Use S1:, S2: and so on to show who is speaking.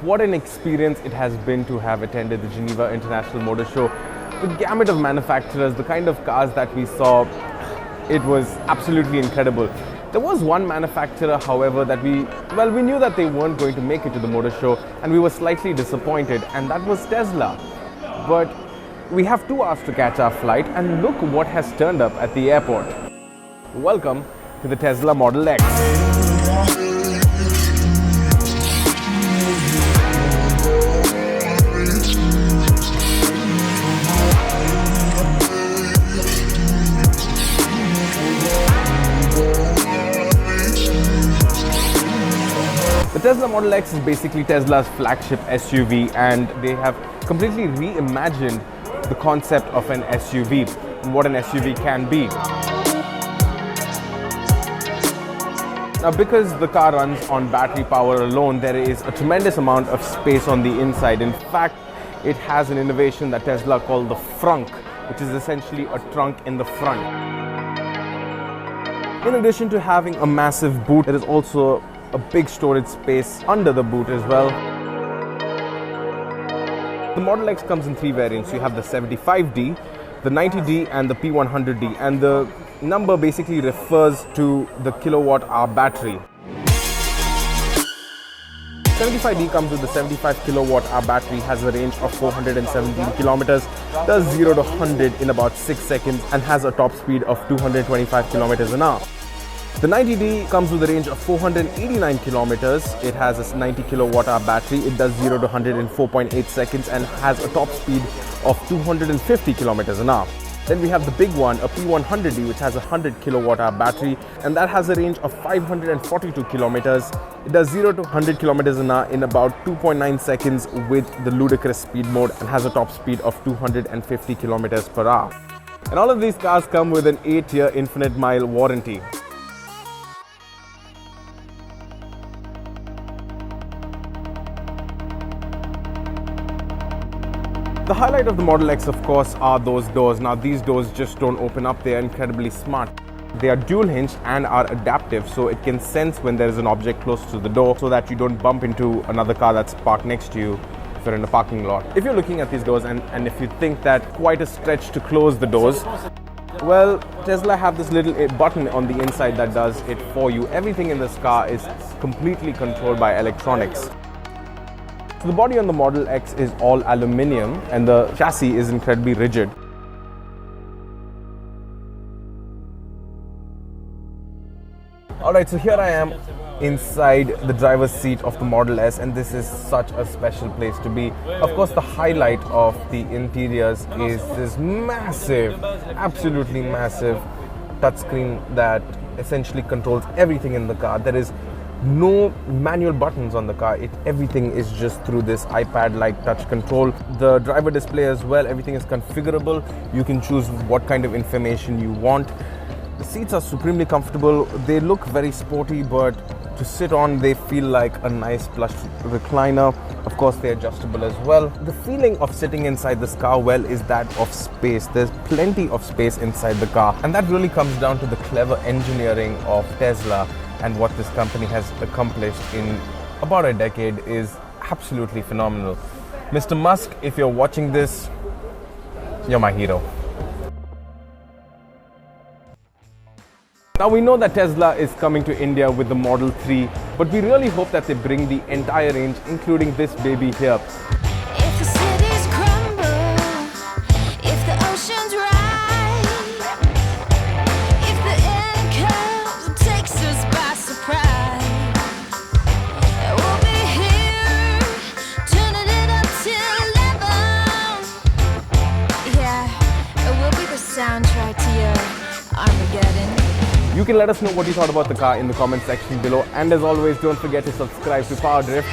S1: What an experience it has been to have attended the Geneva International Motor Show. The gamut of manufacturers, the kind of cars that we saw, it was absolutely incredible. There was one manufacturer, however, that we knew that they weren't going to make it to the motor show, and we were slightly disappointed, and that was Tesla. But we have 2 hours to catch our flight, and look what has turned up at the airport. Welcome to the Tesla Model X. The Tesla Model X is basically Tesla's flagship SUV, and they have completely reimagined the concept of an SUV and what an SUV can be. Now, because the car runs on battery power alone, there is a tremendous amount of space on the inside. In fact, it has an innovation that Tesla called the Frunk, which is essentially a trunk in the front. In addition to having a massive boot, there is also a big storage space under the boot as well. The Model X comes in 3 variants. You have the 75D, the 90D and the P100D, and the number basically refers to the kilowatt hour battery. 75D comes with the 75 kilowatt hour battery, has a range of 417 kilometers, does 0 to 100 in about 6 seconds, and has a top speed of 225 kilometers an hour. The 90D comes with a range of 489 kilometers. It has a 90 kilowatt hour battery. It does 0 to 100 in 4.8 seconds and has a top speed of 250 kilometers an hour. Then we have the big one, a P100D, which has a 100 kilowatt hour battery, and that has a range of 542 kilometers. It does 0 to 100 kilometers an hour in about 2.9 seconds with the ludicrous speed mode, and has a top speed of 250 kilometers per hour. And all of these cars come with an 8-year infinite mile warranty. The highlight of the Model X, of course, are those doors. Now, these doors just don't open up. They are incredibly smart. They are dual hinged and are adaptive, so it can sense when there is an object close to the door so that you don't bump into another car that's parked next to you if you're in a parking lot. If you're looking at these doors and if you think that quite a stretch to close the doors, well, Tesla have this little button on the inside that does it for you. Everything in this car is completely controlled by electronics. The body on the Model X is all aluminium, and the chassis is incredibly rigid. Alright, so here I am inside the driver's seat of the Model S, and this is such a special place to be. Of course, the highlight of the interiors is this massive, absolutely massive touchscreen that essentially controls everything in the car. There is no manual buttons on the car. Everything is just through this iPad-like touch control. The driver display as well, everything is configurable. You can choose what kind of information you want. The seats are supremely comfortable. They look very sporty, but to sit on, they feel like a nice plush recliner. Of course, they're adjustable as well. The feeling of sitting inside this car, well, is that of space. There's plenty of space inside the car, and that really comes down to the clever engineering of Tesla. And what this company has accomplished in about a decade is absolutely phenomenal. Mr. Musk, if you're watching this, you're my hero. Now, we know that Tesla is coming to India with the Model 3, but we really hope that they bring the entire range, including this baby here.
S2: If the cities crumble, if the oceans rise, if the end comes and takes us by surprise, we'll be here, turning it up till 11. Yeah, we'll be the soundtrack to your Armageddon.
S1: You can let us know what you thought about the car in the comment section below, and as always, don't forget to subscribe to Power Drift.